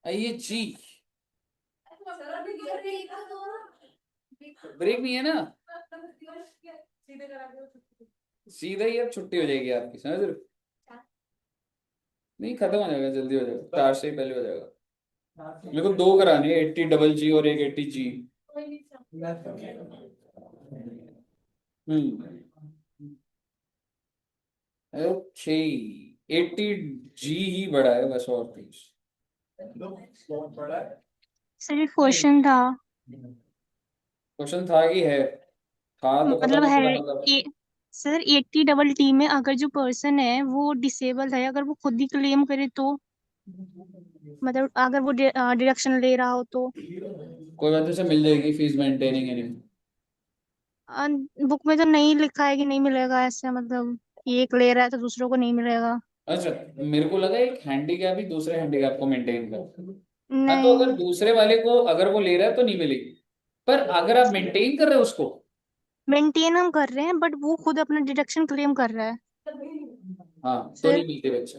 आई ये जी ब्रेक नहीं है ना, सीधा ही अब छुट्टी हो जाएगी आपकी, समझ रहे हो? नहीं खत्म हो जाएगा, जल्दी हो जाएगा, 4 से ही पहले हो जाएगा। मेरे को 2 कराने हैं, 80 डबल जी और एक 80 जी। हम्म ओके, 80 जी ही बड़ा है बस, और कुछ सर ये क्वेश्चन था। क्वेश्चन था कि है, था तो खत्म मतलब हो है गया मतलब। ए, सर 80 डबल टी में अगर जो पर्सन है वो डिसेबल है, अगर वो खुद ही क्लेम करे तो, मतलब अगर वो डिडक्शन ले रहा हो तो। कोई बात नहीं, उसे मिल जाएगी फीस मेंटेनिंग एनी। बुक में तो नहीं लिखा है कि नहीं मिलेगा, ऐसे मतलब ये एक ले रहा है तो दूसरों को नहीं मिलेगा। अच्छा, मेरे को लगा एक हैंडीकैप ही दूसरे हैंडीकैप को मेंटेन कर। हाँ तो अगर नहीं, दूसरे वाले को अगर वो ले रहा है तो नहीं मिलेगी, पर अगर आप मेंटेन कर रहे हो उसको। मेंटेन हम कर रहे हैं बट वो खुद अपना डिडक्शन क्लेम कर रहा है। हाँ तो फिर नहीं मिलते बच्चे,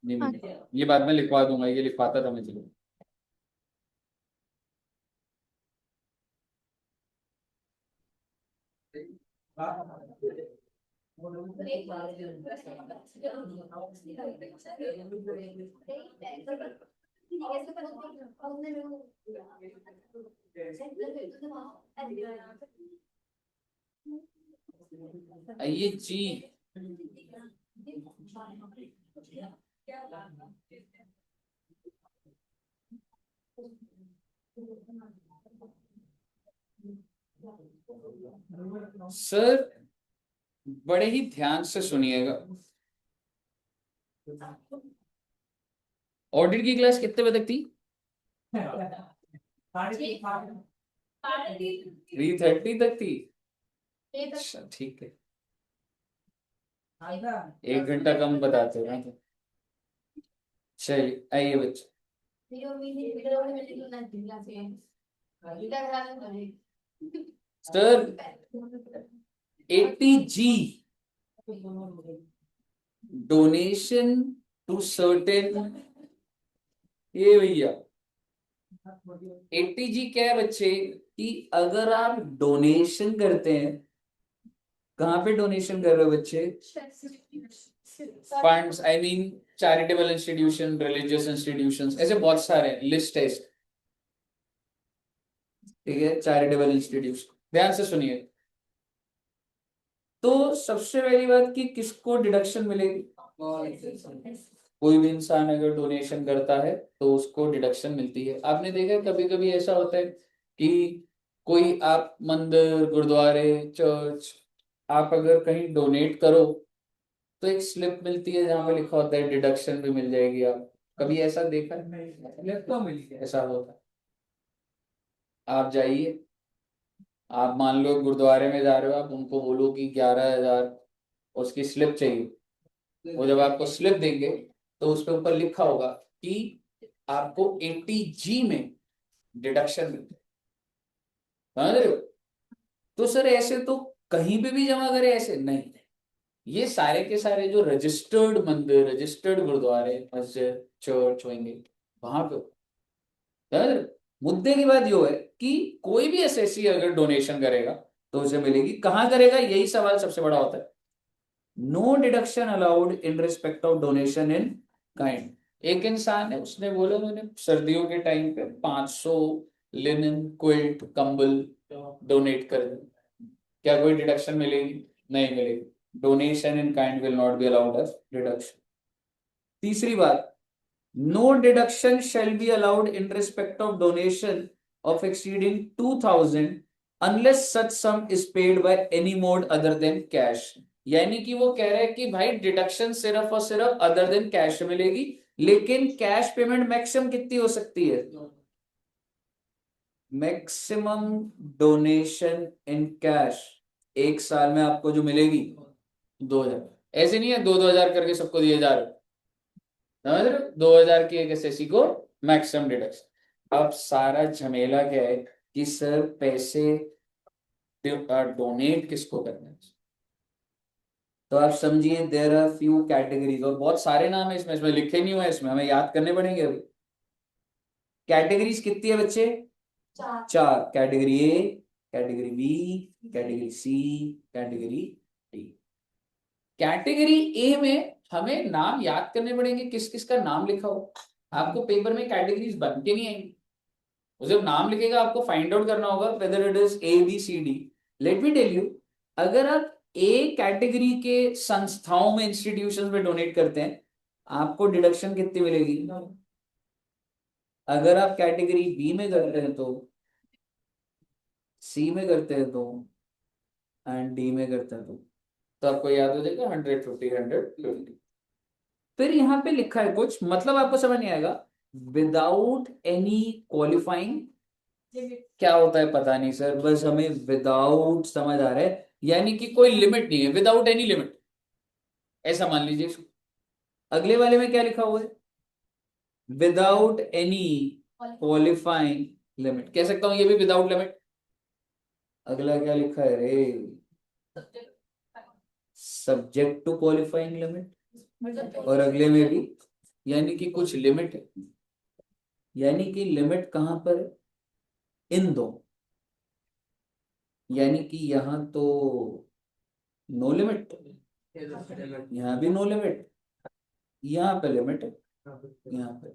नहीं मिलते। ये बात मैं लिखवा दूंगा, ये लिखवाता था मैं, चलो। ये जी सर बड़े ही ध्यान से सुनिएगा। ऑडिट की क्लास कितने बजे तक थी? 3:30 तक थी। अच्छा ठीक है, 1 घंटा कम बताते हैं तो। चलिए आइए बच्चे। Sir 80 G donation to certain, ये भैया 80 जी क्या है बच्चे, कि अगर आप डोनेशन करते हैं, कहाँ पे डोनेशन कर रहे हो बच्चे? Funds, I mean charitable institution, religious institutions, ऐसे बहुत सारे लिस्ट है इसकी, ठीक है, चैरिटेबल इंस्टीट्यूशन। ध्यान से सुनिए, तो सबसे पहली बात कि किसको डिडक्शन मिलेगी? कोई भी इंसान अगर डोनेशन करता है तो उसको डिडक्शन मिलती है। आपने देखा है कभी कभी ऐसा होता है कि कोई आप मंदिर, गुरुद्वारे, चर्च, आप अगर कहीं डोनेट करो तो एक स्लिप मिलती है जहां पे लिखा होता है डिडक्शन भी मिल जाएगी। आप कभी ऐसा देखा है? स्लिप तो मिली है, ऐसा होता है। आप जाइए, आप मान लो गुरुद्वारे में जा रहे हो, आप उनको बोलो कि 11,000 उसकी स्लिप चाहिए। वो जब आपको स्लिप देंगे तो उस पे ऊपर लिखा होगा कि आपको 80 जी में डिडक्शन मिलता है, समझ रहे हो? तो सर ऐसे तो कहीं पे भी जमा करे, ऐसे नहीं। ये सारे के सारे जो रजिस्टर्ड मंदिर, रजिस्टर्ड गुरुद्वारे, मस्जिद, चर्च होंगे, वहां पे समझ रहे हो? मुद्दे की बात यो है कि कोई भी एसएससी अगर डोनेशन करेगा तो उसे मिलेगी। कहाँ करेगा, यही सवाल सबसे बड़ा होता है। No deduction allowed in respect of donation in kind. एक इंसान है, उसने बोला मैंने सर्दियों के टाइम पे 500 लिनन क्विल्ट कंबल डोनेट कर दी, क्या कोई डिडक्शन मिलेगी? नहीं मिलेगी। Donation in kind will not be allowed as deduction. तीसरी बात, no deduction shall be allowed in respect of donation of exceeding 2,000 unless such sum is paid by any mode other than cash। यानी कि वो कह रहे हैं कि भाई डिडक्शन सिर्फ और सिर्फ अदर देन कैश मिलेगी, लेकिन कैश पेमेंट मैक्सिमम कितनी हो सकती है? मैक्सिमम डोनेशन इन कैश एक साल में आपको जो मिलेगी 2,000। ऐसे नहीं है 2-2 हजार करके सबको दिए जा रहे, समझ रहे हो? 2,000 की एक एसएससी को मैक्सिमम डिडक्शन। अब सारा झमेला क्या है कि सर पैसे डोनेट किसको करना है? तो आप समझिए देयर आर फ्यू कैटेगरीज, और बहुत सारे नाम है इसमें, इसमें लिखे नहीं हुए हैं, इसमें हमें याद करने पड़ेंगे अभी। कैटेगरीज कितनी है बच्चे? चार। Category A, category B, category C, category D. Category A में हमें नाम याद करने पड़ेंगे, किस किस का नाम लिखा हो। आपको पेपर में कैटेगरीज बन के नहीं आएंगी, वो जब नाम लिखेगा आपको फाइंड आउट करना होगा whether it is A B C D. Let me tell you, अगर आप ए कैटेगरी के संस्थाओं में, इंस्टीट्यूशन में डोनेट करते हैं, आपको डिडक्शन कितनी मिलेगी? अगर आप कैटेगरी बी में करते हैं तो, सी में करते हैं तो, एंड डी में करते हैं तो आपको याद हो जाएगा 150 150। फिर यहाँ पे लिखा है कुछ, मतलब आपको समझ नहीं आएगा, विदाउट एनी क्वालिफाइंग। क्या होता है पता नहीं सर, बस हमें विदाउट समझ आ रहा है, यानी कि कोई लिमिट नहीं है, विदाउट एनी लिमिट, ऐसा मान लीजिए इसको। अगले वाले में क्या लिखा हुआ है? विदाउट एनी क्वालिफाइंग लिमिट, कह सकता हूं ये भी विदाउट लिमिट। अगला क्या लिखा है रे? सब्जेक्ट टू क्वालिफाइंग लिमिट, और अगले में भी, यानी कि कुछ लिमिट है। यानी कि लिमिट कहां पर है? इन दो, यानी कि यहां तो नो लिमिट, यहाँ भी नो लिमिट, यहाँ पे लिमिट है, यहाँ पे।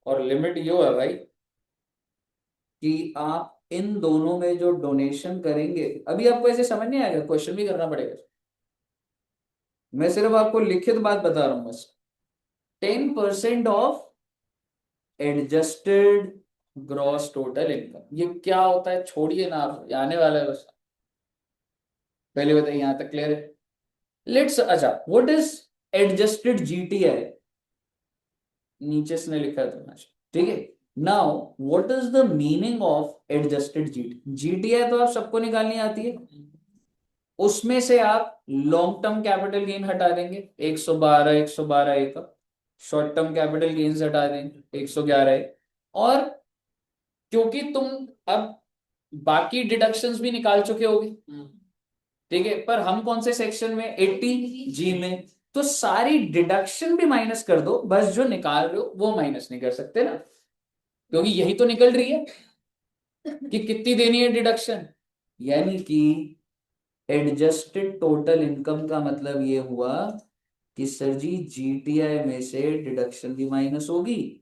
और लिमिट यो है भाई कि आप इन दोनों में जो डोनेशन करेंगे, अभी आपको ऐसे समझ नहीं आएगा, क्वेश्चन भी करना पड़ेगा, मैं सिर्फ आपको लिखित बात बता रहा हूं बस। 10% of adjusted gross total income, ये क्या होता है छोड़िए ना, आप आने वाला है बस, पहले बताइए यहां तक क्लियर है? लेट्स, अच्छा व्हाट इज एडजस्टेड जीटीआई? नीचे से ने लिखा है तो, ठीक है। Now what is the meaning of adjusted GT? GTI तो आप सबको निकालनी आती है, उसमें से आप लॉन्ग टर्म कैपिटल गेन हटा देंगे 112, 112 ए का, शॉर्ट टर्म कैपिटल गेन्स हटा देंगे 111 ए, और क्योंकि तुम अब बाकी डिडक्शंस भी निकाल चुके होगे, ठीक है, पर हम कौन से सेक्शन में? 80 जी में, तो सारी डिडक्शन भी माइनस कर दो, बस जो निकाल रहे हो वो माइनस नहीं कर सकते ना, क्योंकि यही तो निकल रही है कि कितनी देनी है डिडक्शन। यानी कि एडजस्टेड टोटल इनकम का मतलब ये हुआ कि सर जी जीटीआई में से डिडक्शन भी माइनस होगी,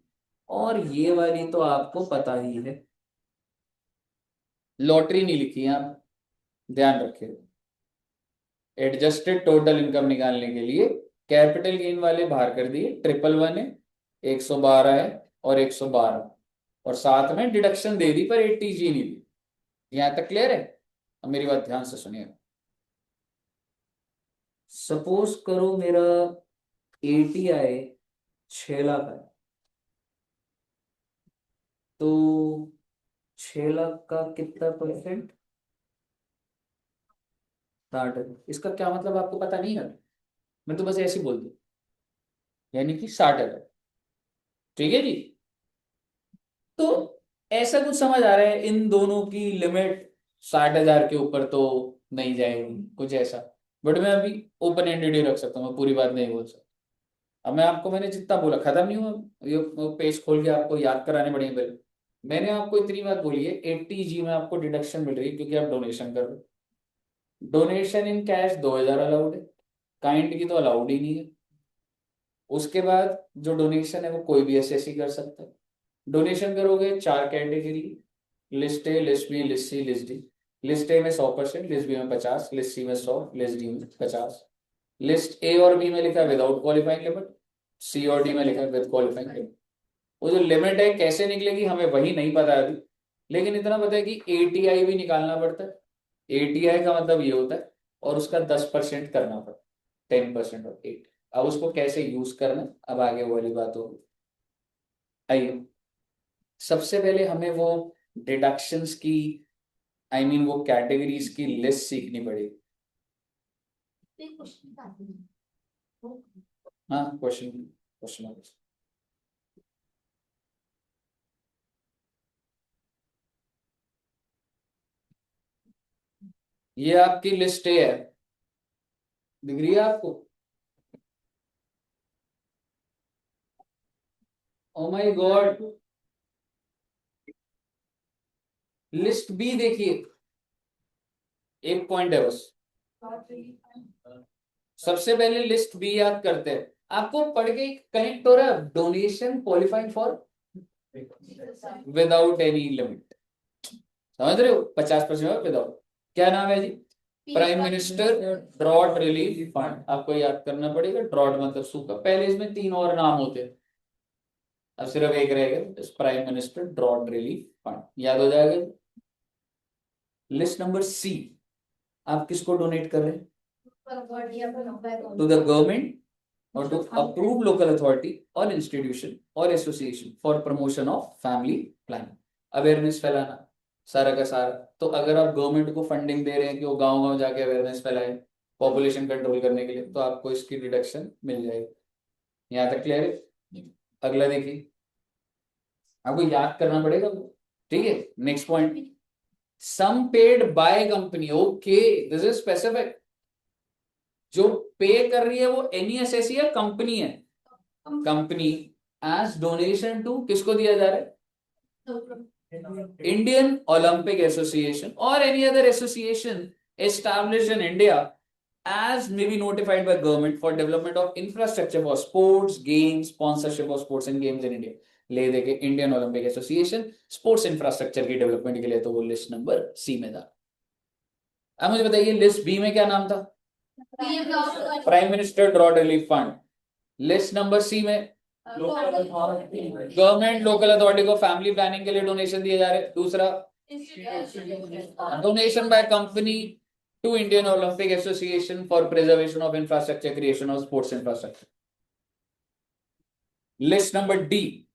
और ये वाली तो आपको पता ही है, लॉटरी नहीं लिखी है आप, ध्यान रखिए। एडजस्टेड टोटल इनकम निकालने के लिए कैपिटल गेन वाले बाहर कर दिए, 111 है, 112 है, और 112, और साथ में डिडक्शन दे दी पर 80 जी नहीं दी। यहां तक क्लियर है? अब मेरी बात ध्यान से सुनिए। सपोज करो मेरा एटीआई 6 लाख है, तो 6 लाख का कितना परसेंट? 60। इसका क्या मतलब आपको पता नहीं है? मैं तो बस ऐसे ही बोल दूं, यानी कि 60,000, ठीक है जी। तो ऐसा कुछ समझ आ रहा है, इन दोनों की लिमिट 60,000 के ऊपर तो नहीं जाएगी, कुछ ऐसा। बट मैं अभी ओपन एंडेड ही रख सकता हूँ, मैं पूरी बात नहीं बोल सकता। अब मैं आपको, मैंने जितना बोला खत्म नहीं हुआ, ये पेज खोल के आपको याद कराने पड़ेंगे पहले। मैंने आपको इतनी बात बोली है, 80 जी में आपको डिडक्शन मिल रही है क्योंकि आप डोनेशन कर रहे हो। डोनेशन इन कैश 2,000 अलाउड है, काइंड की तो अलाउड ही नहीं है। उसके बाद जो डोनेशन है वो कोई भी ऐसे ऐसे कर सकता है। डोनेशन करोगे, चार category, list A, list B, list C, list D. List A में 100%, लिस्ट बी में 50, लिस्ट सी में 100, लिस्ट डी में 50। लिस्ट ए और बी में लिखा है विदाउट क्वालिफाइंग लिमिट, सी और डी में लिखा है विद क्वालिफाइंग लिमिट। वो जो लिमिट है कैसे निकलेगी हमें वही नहीं पता अभी, लेकिन इतना पता है कि एटीआई भी निकालना पड़ता है। एटीआई का मतलब ये होता है, और उसका 10% करना पड़ता है, 10% ऑफ 8। अब उसको कैसे यूज करना, अब आगे वो वाली बात होगी। आइए, सबसे पहले हमें वो डिडक्शंस की, आई मीन वो कैटेगरीज की लिस्ट सीखनी पड़ेगी। हाँ, क्वेश्चन क्वेश्चन। ये आपकी लिस्ट ए है, दिख रही है आपको? Oh my god, list B देखिए, एक पॉइंट है बस। सबसे पहले लिस्ट बी याद करते हैं, आपको पढ़ के कनेक्ट हो रहा है, donation qualifying for without any limit, समझ रहे हो? 50% विदाउट, क्या नाम है जी? Prime minister drought relief fund. आपको याद करना पड़ेगा, ड्रॉट मतलब सूखा, पहले इसमें 3 और नाम होते हैं, अब सिर्फ एक रहेगा, prime minister drought relief fund, याद हो जाएगा। लिस्ट नंबर सी, आप किसको डोनेट कर रहे हैं? To the government or to approve local authority or institution or association for promotion of family planning, awareness फैलाना सारा का सारा। तो अगर आप गवर्नमेंट को फंडिंग दे रहे हैं कि वो गांव गांव जाके अवेयरनेस फैलाए पॉपुलेशन कंट्रोल करने के लिए, तो आपको इसकी डिडक्शन मिल जाएगी। यहाँ तक क्लियर है? अगला देखिए, आपको याद करना पड़ेगा, ठीक है। Next point, sum paid by company, okay this is specific. जो पे कर रही है वो एनईएसएस या कंपनी है? कंपनी, एज डोनेशन टू, किसको दिया जा रहा है? इंडियन ओलंपिक एसोसिएशन और any other association established in India as may be notified by government for development of infrastructure for sports, games, sponsorship of sports and games in India। ले देखे Indian Olympic association sports infrastructure की development के लिए, तो वो list number C में था। अब मुझे बताइए लिस्ट बी में क्या नाम था? Prime minister drought relief fund. List number C में गवर्नमेंट लोकल अथॉरिटी को फैमिली प्लानिंग के लिए डोनेशन दिए जा रहे। दूसरा, donation by company to Indian Olympic association for preservation of infrastructure, creation of sports infrastructure. List number D,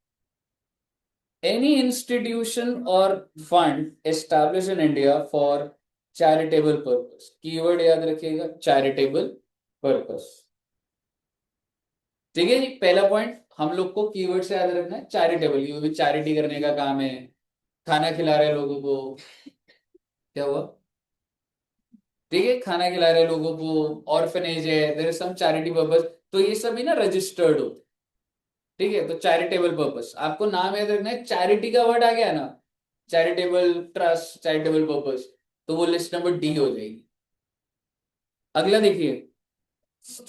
any institution or fund establish in India for charitable purpose. Keyword याद रखिएगा, charitable purpose, ठीक है जी। पहला point हम लोग को keyword से याद रखना है, चैरिटेबल, ये भी चैरिटी करने का काम है, खाना खिला रहे लोगों को, क्या हुआ? ठीक है, खाना खिला रहे लोगों को, ऑर्फनेज है, there is some charity purpose, तो ये सब भी ना रजिस्टर्ड हो, ठीक है। तो चैरिटेबल पर्पस, आपको नाम याद रखना है, चैरिटी का वर्ड आ गया ना, चैरिटेबल ट्रस्ट, चैरिटेबल पर्पस, तो वो लिस्ट नंबर डी हो जाएगी। अगला देखिए,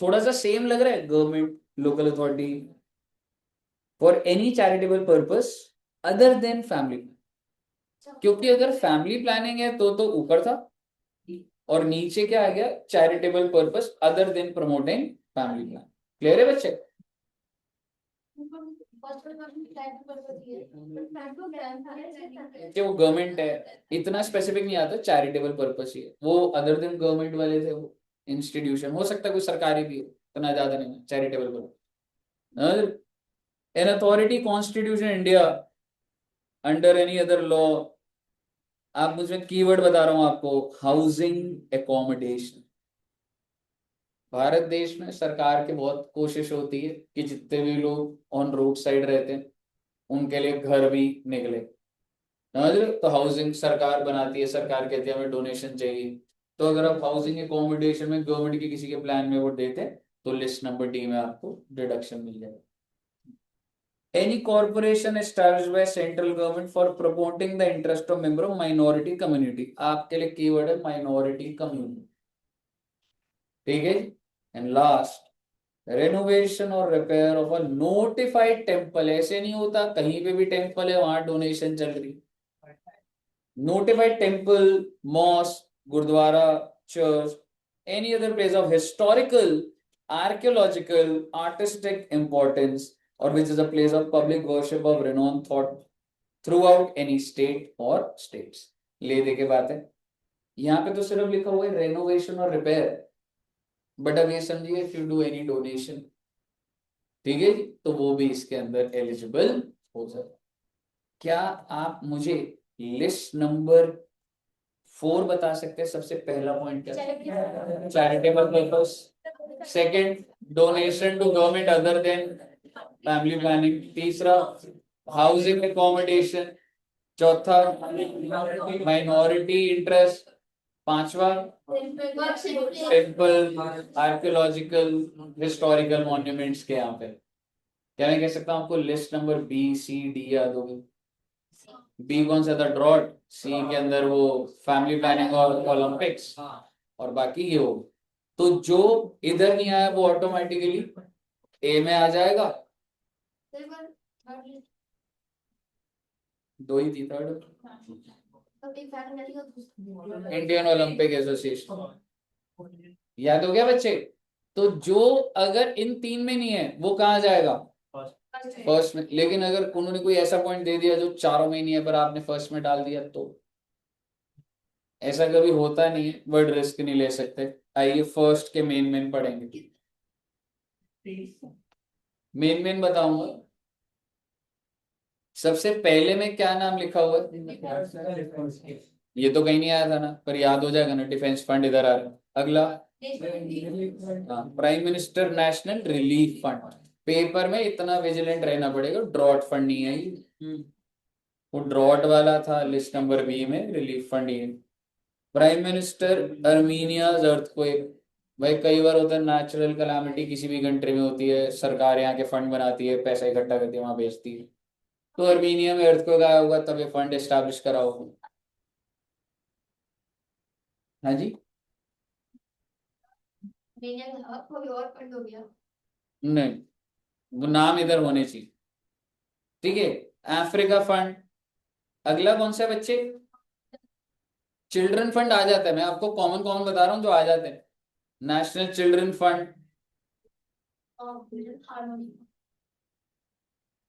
थोड़ा सा सेम लग रहा है, government local authority for any charitable purpose other than family, क्योंकि अगर फैमिली प्लानिंग है तो ऊपर था, और नीचे क्या आ गया? Charitable purpose other than promoting family plan. Clear है बच्चे? कि वो गवर्नमेंट है, इतना स्पेसिफिक नहीं आता, चैरिटेबल पर्पस ही है वो, अदर देन गवर्नमेंट वाले थे वो इंस्टीट्यूशन, हो सकता है कोई सरकारी भी हो, इतना ज्यादा नहीं, charitable purpose. An authority constitution India under any other law, आप मुझे कीवर्ड बता रहा हूं आपको, हाउसिंग एकोमोडेशन। भारत देश में सरकार की बहुत कोशिश होती है कि जितने भी लोग ऑन रोड साइड रहते हैं उनके लिए घर भी निकले, समझ रहे हो? तो हाउसिंग सरकार बनाती है, सरकार कहती है हमें डोनेशन चाहिए, तो अगर आप हाउसिंग एकोमोडेशन में गवर्नमेंट के किसी के प्लान में वो देते हैं, तो लिस्ट नंबर डी में आपको डिडक्शन मिल जाएगा। Any corporation established by central government for promoting the interest of member of minority community, आपके लिए कीवर्ड है minority community, ठीक है। एंड लास्ट, रेनोवेशन और repair of a notified temple, ऐसे नहीं होता कहीं पे भी टेम्पल है वहां डोनेशन चल रही, notified temple, mosque, gurdwara, church, any other place of historical, archaeological, artistic importance, or which is a place of public worship of renowned thought throughout any state or states। ले दे के बात है, यहाँ पे तो सिर्फ लिखा हुआ है रेनोवेशन और रिपेयर, बट अब ये समझिए if you do any donation, ठीक है जी, तो वो भी इसके अंदर एलिजिबल हो सकता। क्या आप मुझे लिस्ट नंबर 4 बता सकते हैं? सबसे पहला पॉइंट क्या है? Charitable purpose. Second, donation to government other than family planning. तीसरा, हाउसिंग एकोमोडेशन। चौथा, माइनॉरिटी इंटरेस्ट। पांचवा टेम्पल, आर्कियोलॉजिकल, हिस्टोरिकल मॉन्यूमेंट्स के यहाँ पे क्या मैं कह सकता हूँ आपको list number B C D याद होगी। बी कौन सा था? ड्रॉट। सी के अंदर वो फैमिली प्लानिंग और ओलंपिक्स, और बाकी ये हो। तो जो इधर नहीं आया वो ऑटोमेटिकली ए में आ जाएगा। दो ही थी, थर्ड इंडियन ओलंपिक एसोसिएशन। याद हो गया बच्चे? तो जो अगर इन तीन में नहीं है वो कहाँ जाएगा? फर्स्ट में। लेकिन अगर उन्होंने कोई ऐसा पॉइंट दे दिया जो चारों में ही नहीं है पर आपने फर्स्ट में डाल दिया, तो ऐसा कभी होता नहीं है, बट रिस्क नहीं ले सकते। आइए फर्स्ट के मेन पढ़ेंगे। मेन बताऊंगा। सबसे पहले में क्या नाम लिखा हुआ है? ये तो कहीं नहीं आया था ना, पर याद हो जाएगा ना, डिफेंस फंड इधर आ रहा है। अगला prime minister national relief fund. Paper में इतना विजिलेंट रहना पड़ेगा, ड्रॉट फंड नहीं है ये। वो ड्रॉट वाला था लिस्ट नंबर बी में, रिलीफ फंड ही है। Prime minister Armenia's earthquake. भाई कई बार होता है नेचुरल कैलामिटी किसी भी कंट्री में होती है, सरकार यहाँ के फंड बनाती है, पैसा इकट्ठा करती है, वहां भेजती है। तो अर्मीनिया में अर्थक्वेक आया होगा तब ये फंड एस्टैब्लिश करा होगा। हाँ जी। नहीं, वो नाम इधर होने चाहिए। ठीक है। Africa fund. अगला कौन सा है बच्चे? चिल्ड्रन फंड आ जाता है, मैं आपको कॉमन कॉमन बता रहा हूँ जो आ जाते हैं। नेशनल चिल्ड्रन फंड,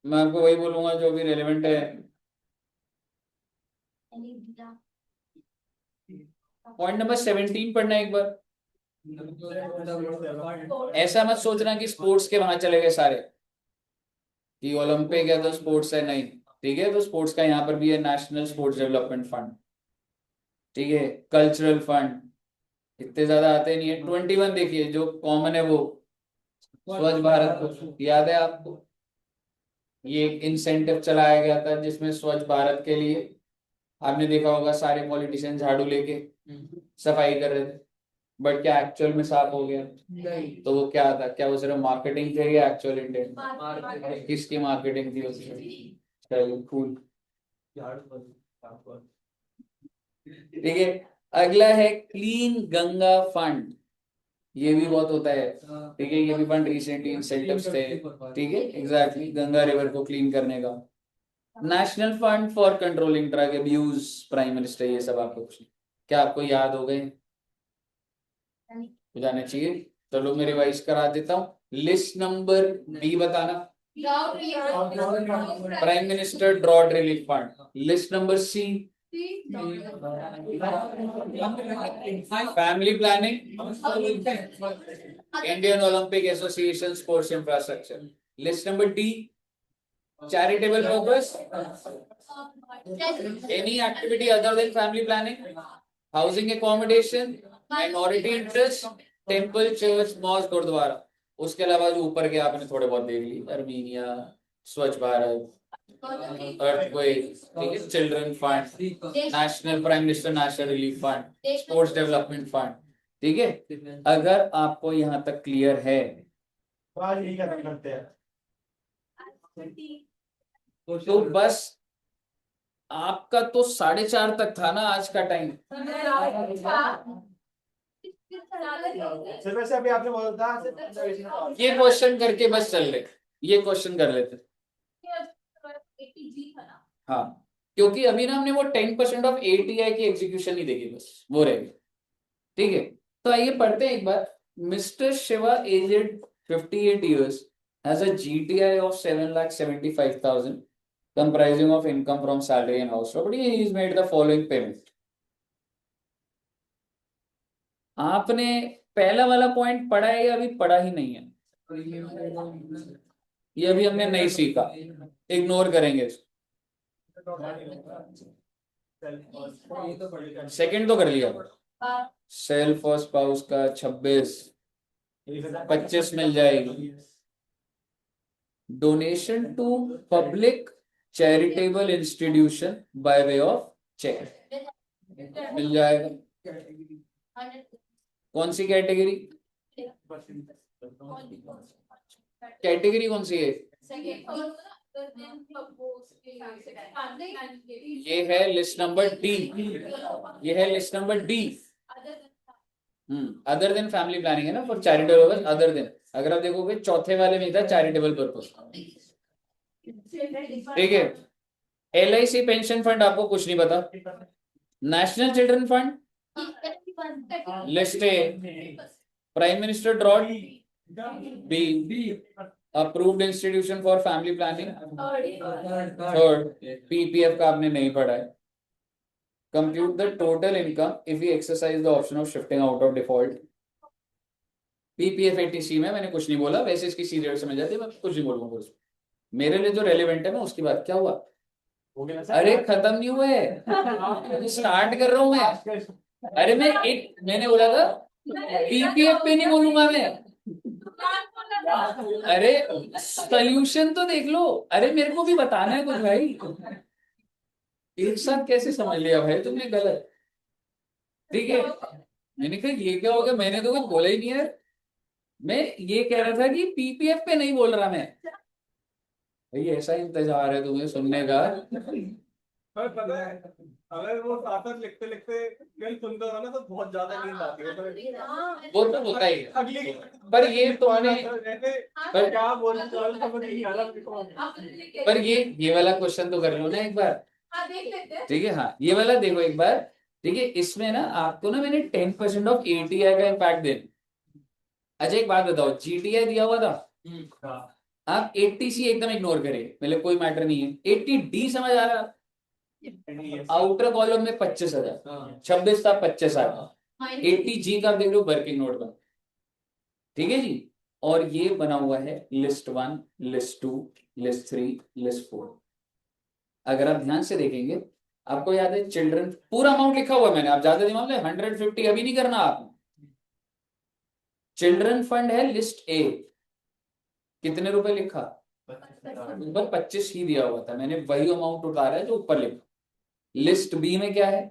मैं आपको वही बोलूंगा जो भी रेलेवेंट है। पॉइंट नंबर 17 पढ़ना एक बार। ऐसा मत सोचना कि स्पोर्ट्स के वहां चले गए सारे, कि ओलंपिक है तो स्पोर्ट्स है, नहीं। ठीक है, तो स्पोर्ट्स का यहाँ पर भी है, नेशनल स्पोर्ट्स डेवलपमेंट फंड। ठीक है। कल्चरल फंड इतने ज्यादा आते नहीं है। 21 देखिए जो कॉमन है वो स्वच्छ भारत को याद है आपको? ये एक इंसेंटिव चलाया गया था जिसमें स्वच्छ भारत के लिए आपने देखा होगा सारे पॉलिटिशियन झाड़ू लेके सफाई कर रहे थे, बट क्या एक्चुअल में साफ हो गया? नहीं। तो वो क्या था? क्या वो सिर्फ मार्केटिंग थी या एक्चुअल इंटेंट? किसकी मार्केटिंग थी उसमें? चलो कूल। ठीक है। अगला है क्लीन गंगा फंड। ये भी बहुत होता है। ठीक है, ये भी फंड रिसेंटली इंसेंटिव्स थे। ठीक है, एग्जैक्टली गंगा रिवर को क्लीन करने का। National fund for controlling drug abuse, prime minister, ये सब आपको क्या आपको याद हो गए? हो जाने चाहिए। चलो मैं रिवाइज करा देता हूँ। लिस्ट नंबर बी बताना, prime minister drought relief fund. List number C, family planning, Indian Olympic association sports infrastructure. List number D, charitable purpose, any activity other than family planning, housing accommodation, minority interest, temple, church, mosque, gurdwara. उसके अलावा जो ऊपर के आपने थोड़े बहुत देख ली, अर्मीनिया, स्वच्छ भारत, अर्थक्वेक, ठीक है, children fund, national prime minister national relief fund, sports development fund. ठीक है, अगर आपको यहाँ तक क्लियर है तो बस आपका तो 4:30 तक था ना आज का टाइम। वैसे अभी आपने बोला था ये क्वेश्चन करके बस चल रहे, ये क्वेश्चन कर लेते। हाँ, क्योंकि अभी ना हमने वो 10% ऑफ ATI की एग्जीक्यूशन नहीं देखी, बस वो रहेगी। ठीक है, तो आइए पढ़ते हैं एक बार। Mister Shiva aged 58 years has a GTI of 7,75,000 comprising of income from salary and house property. He is made the following payment. आपने पहला वाला पॉइंट पढ़ा है या अभी पढ़ा ही नहीं है? ये अभी हमने नहीं सीखा, इग्नोर करेंगे इसको। सेकंड तो कर लिया। सेल्फ और स्पाउस का 25 मिल जाएगी। Donation to public charitable institution by way of cheque मिल जाएगा। कौन सी कैटेगरी? कैटेगरी कौन सी है? ये है लिस्ट नंबर डी, ये है list number D. Other than family planning है ना, for charitable purpose, other than. अगर आप देखोगे चौथे वाले में था चैरिटेबल पर्पस, ठीक है। LIC पेंशन फंड आपको कुछ नहीं पता। National children fund list A, prime minister drought B, approved institution for family planning third, PPF का आपने नहीं पढ़ा है। Compute the total income if you exercise the option of shifting out of default. PPF ATC में मैंने कुछ नहीं बोला, वैसे इसकी सीरियल समझ जाती है, मैं कुछ नहीं बोलूंगा। मेरे लिए जो रेलेवेंट है मैं उसकी बात। क्या हुआ? अरे खत्म नहीं हुए, स्टार्ट कर रहा हूं मैं। अरे मैंने बोला था PPF पे नहीं बोलूंगा मैं। अरे सोल्यूशन तो देख लो। अरे मेरे को भी बताना है कुछ भाई, एक साथ कैसे समझ लिया भाई तुमने गलत? ठीक है, मैंने कहा ये क्या हो गया, मैंने तो कुछ बोला ही नहीं है। मैं ये कह रहा था कि PPF पे नहीं बोल रहा मैं भाई, ऐसा इंतजार है तुम्हें सुनने का। पर पता है, अगर वो साथ साथ लिखते लिखते कल सुनते हो ना तो बहुत ज्यादा नींद आती है। वो तो होता ही है, अगली पर ये तुमने पर क्या बोल समझ नहीं आ रहा। पर ये वाला क्वेश्चन तो कर लो ना एक बार। ठीक है, हाँ ये वाला देखो एक बार। ठीक है, इसमें ना आपको ना मैंने 10% ऑफ ATI का इम्पैक्ट देना। अच्छा एक बात बताओ, GTI दिया हुआ था, आप 80C एकदम इग्नोर करेंगे, मतलब कोई मैटर नहीं है। 80D समझ आ रहा? आउटर कॉलम में 25,000, 26 था 25,000। 80G का देख लो वर्किंग नोट का, ठीक है जी। और ये बना हुआ है लिस्ट 1, लिस्ट 2, लिस्ट 3, लिस्ट 4। अगर आप ध्यान से देखेंगे, आपको याद है चिल्ड्रन पूरा अमाउंट लिखा हुआ है मैंने, आप ज्यादा दिमाग में 150 अभी नहीं करना आप। चिल्ड्रन फंड है लिस्ट A, कितने रुपए लिखा? ऊपर 25 ही दिया हुआ था, मैंने वही अमाउंट उतारा है जो ऊपर लिखा। लिस्ट B में क्या है?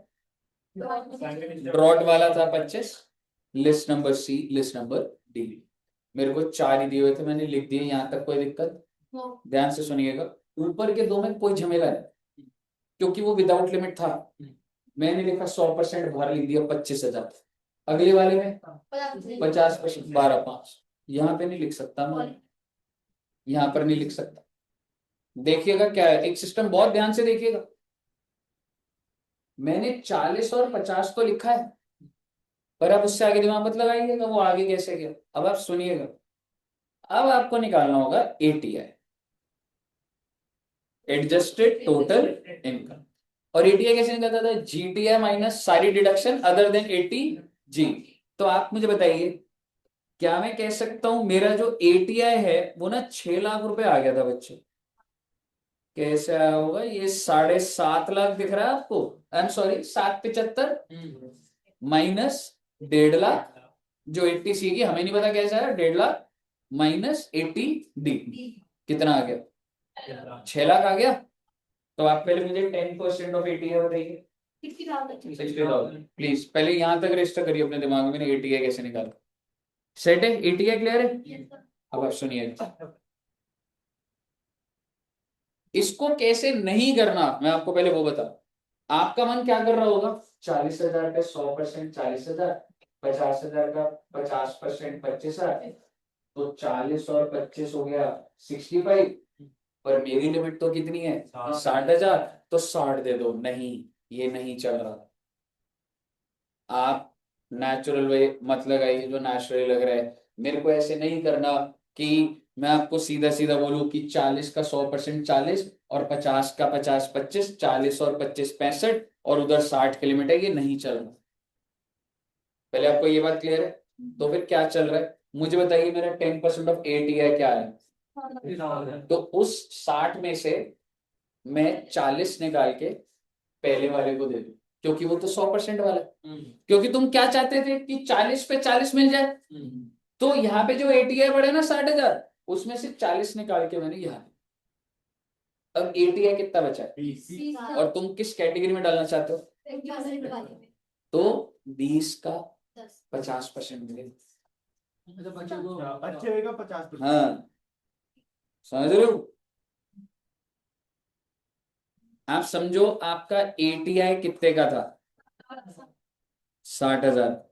ड्रॉट वाला था 25। List number C, list number D। मेरे को 4 ही दिए हुए थे, मैंने लिख दिए, यहां तक कोई दिक्कत? ध्यान से सुनिएगा, ऊपर के 2 में कोई झमेला नहीं, क्योंकि वो विदाउट लिमिट था। मैंने लिखा 100% बाहर लिख दिया 25,000। अगले वाले में 50%, 12,500। यहाँ पे नहीं लिख सकता मैं, यहाँ पर नहीं लिख सकता। देखिएगा क्या है, एक सिस्टम बहुत ध्यान से देखिएगा। मैंने 40 और 50 तो लिखा है, पर अब उससे आगे दिमाग मत लगाइएगा, वो आगे कैसे गया। अब आप सुनिएगा, अब आपको निकालना होगा ATI, एडजस्टेड टोटल इनकम। और ATI कैसे निकलता था? GTI माइनस सारी डिडक्शन अदर देन 80G। तो आप मुझे बताइए, क्या मैं कह सकता हूं मेरा जो ATI है वो ना 6 लाख रुपए आ गया था बच्चे? कैसे आया होगा? ये 7.5 लाख दिख रहा है आपको, I am sorry 775 minus 1.5 lakh, जो 80C की हमें नहीं पता कैसा है, 1.5 लाख माइनस 80D, कितना आ गया? 6 लाख आ गया। तो आप पहले मुझे 10% ऑफ ATI बताइए। 60,000। प्लीज पहले यहां तक रजिस्टर करिए अपने दिमाग में, ATI कैसे निकाला। सेट है? ATI क्लियर है? अब आप सुनिए, इसको कैसे नहीं करना मैं आपको पहले वो बता। आपका मन क्या कर रहा होगा? 40,000 का 100% 40,000, 50,000 का 50% 25,000, तो 40 और 25 हो गया 65। पर मेरी लिमिट तो कितनी है? 60,000, तो 60 दे दो। नहीं, ये नहीं चल रहा। आप नेचुरल वे मत लगाइए जो नेचुरल लग रहा है। मेरे को ऐसे नहीं करना कि मैं आपको सीधा सीधा बोलूं कि 40 का 100% 40 और 50 का 50 25, 40 और 25 65 और उधर 60 की लिमिट है, ये नहीं चल रहा। पहले आपको ये बात क्लियर है? तो फिर क्या चल रहा है मुझे बताइए। मेरा 10% ऑफ ATI क्या है? तो उस 60 में से मैं 40 निकाल के पहले वाले को दे दूं, क्योंकि वो तो 100% वाला है। क्योंकि तुम क्या चाहते थे कि 40 पे 40 मिल जाए। तो यहाँ पे जो ATI बढ़े ना 60,000, उसमें से 40 निकाल के मैंने यहाँ। अब ATI कितना बचा है? और तुम किस कैटेगरी में डालना चाहते हो? तो 20 का 50% मिलेगा। अच्छे का 50%। हाँ, समझ रहे हो? आप समझो आपका ATI कितने का था? 60,000।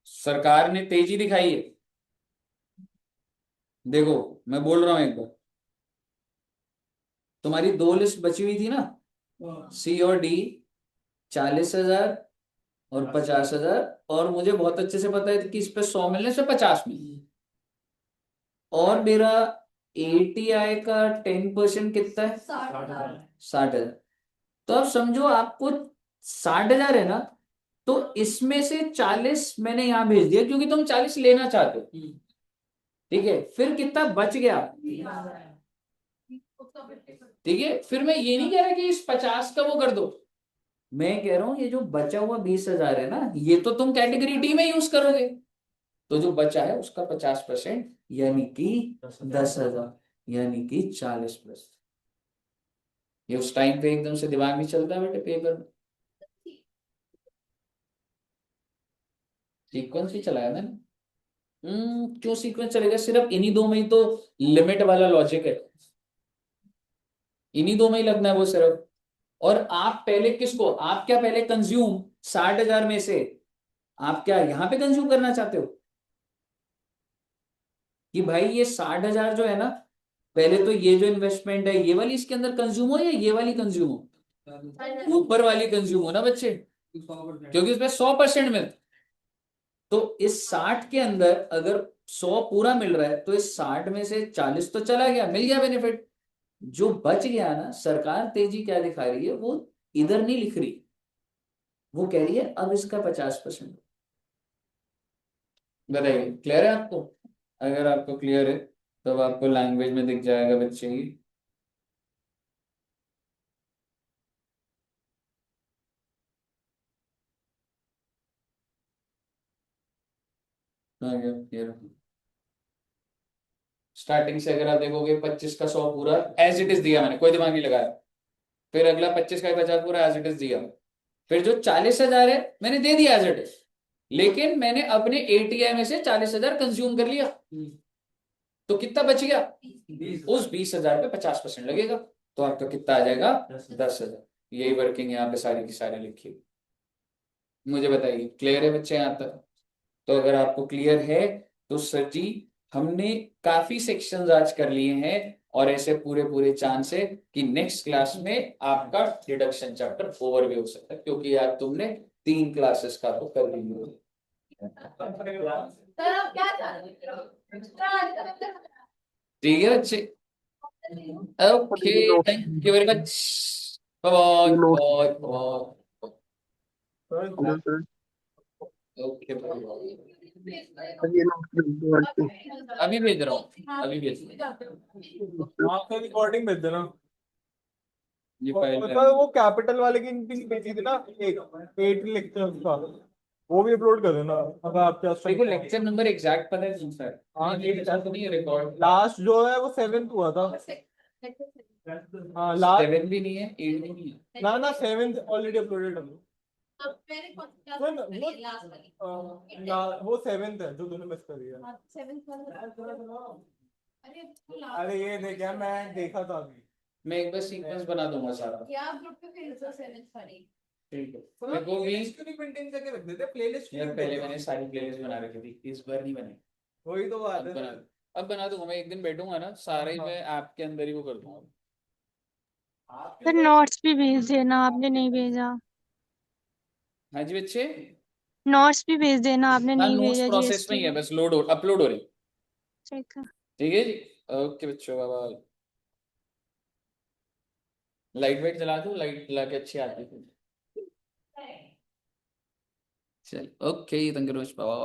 सरकार ने तेजी दिखाई है। देखो, मैं बोल रहा हूं एक बार, तुम्हारी 2 लिस्ट बची हुई थी ना, C और D, 40,000 और 50,000, और मुझे बहुत अच्छे से पता है कि इस पे 100 मिलने से 50 मिलने, और मेरा ATI का 10% कितना है? 60,000। तो अब समझो आपको 60,000 है ना, तो इसमें से 40 मैंने यहां भेज दिया क्योंकि तुम 40 लेना चाहते हो, ठीक है? फिर कितना बच गया? ठीक है, फिर मैं ये नहीं कह रहा कि इस 50 का वो कर दो, मैं कह रहा हूं ये जो बचा हुआ 20,000 है ना, ये तो तुम कैटेगरी डी में यूज करोगे, तो जो बचा है उसका 50%, यानी कि 10,000, यानी कि 40+। ये उस टाइम पे एकदम से दिमाग नहीं चलता है बेटे पेपर में, सीक्वेंस ही चलाया मैंने। क्यों सीक्वेंस चलेगा? सिर्फ इन्हीं दो में ही तो लिमिट वाला लॉजिक है, इन्हीं दो में ही लगना है वो सिर्फ। और आप पहले किसको, आप क्या पहले कंज्यूम 60,000 में से आप क्या यहां पे कंज्यूम करना चाहते हो कि भाई ये 60,000 जो है ना, पहले तो ये जो इन्वेस्टमेंट है ये वाली इसके अंदर कंज्यूम हो या ये वाली कंज्यूम हो? ऊपर वाली कंज्यूम हो ना बच्चे, क्योंकि उसमें 100% मिलता। तो इस 60 के अंदर अगर 100 पूरा मिल रहा है, तो इस 60 में से 40 तो चला गया, मिल गया बेनिफिट। जो बच गया ना, सरकार तेजी क्या दिखा रही है, वो इधर नहीं लिख रही, वो कह रही है अब इसका 50%। बताइए, क्लियर है आपको? अगर आपको क्लियर है तब तो आपको लैंग्वेज में दिख जाएगा बच्चे की। आ गया क्लियर? स्टार्टिंग से अगर आप देखोगे 25 का 100 पूरा एज इट इज दिया मैंने, कोई दिमाग नहीं लगाया। फिर अगला 25 का 50 पूरा एज इट इज दिया। फिर जो 40,000 है मैंने दे दिया एज इट इज, लेकिन मैंने अपने ATI में से 40,000 कंज्यूम कर लिया, तो कितना बच गया? उस 20,000 पे 50% लगेगा, तो आपका कितना आ जाएगा? 10,000। यही वर्किंग यहाँ पे सारी की सारी लिखी है। मुझे बताइए, क्लियर है बच्चे यहाँ तक? तो अगर आपको क्लियर है तो सर जी, हमने काफी सेक्शंस आज कर लिए हैं, और ऐसे पूरे पूरे चांस है कि नेक्स्ट क्लास में आपका डिडक्शन चैप्टर ओवर भी हो सकता है, क्योंकि आज तुमने 3 क्लासेस का तो कर ली। ठीक है बच्चे? Okay, thank you very much, bye bye bye. Okay, अभी भेज रहा हूँ, अभी भेज रहा हूँ। आपका रिकॉर्डिंग भेज देना। ये फाइल मतलब वो कैपिटल वाले की भेजी थी ना, एक 8 लिखते हैं उसका, वो भी अपलोड कर देना। अब आप क्या देखो, लेक्चर नंबर एग्जैक्ट पता है कौन सा है? हाँ, ये तो नहीं है रिकॉर्ड। लास्ट जो है वो 7th हुआ था। हाँ, लास्ट 7 भी नहीं है, 8 भी नहीं है। ना 7th ऑलरेडी अपलोडेड है। सुन, वो 7th है जो तूने मिस कर दिया। अरे ये देख यार, मैं देखा था अभी। मैं एक बार सीक्वेंस बना दूंगा सारा। ठीक है, मेरे को भी प्लेलिस्ट क्यों नहीं मेंटेन करके रख देते? प्लेलिस्ट यार पहले मैंने सारी प्लेलिस्ट बना रखी थी, इस बार नहीं बनी। वही तो बात अब है। बना अब बना दूंगा, मैं एक दिन बैठूंगा ना, सारे ही मैं ऐप के अंदर ही वो कर दूंगा। सर नोट्स भी भेज देना, आपने नहीं भेजा। हाँ जी बच्चे। नोट्स भी भेज देना, आपने हाँ, नहीं नोट्स भेजा प्रोसेस में GST ही है, का। बस अपलोड हो रही। ठीक है। ठीक है जी। ओके बच्चों, बाय बाय। लाइट वाइट जला दूं, लाइट जला के अच्छी आती है। चल ओके, थैंक यू, बाय।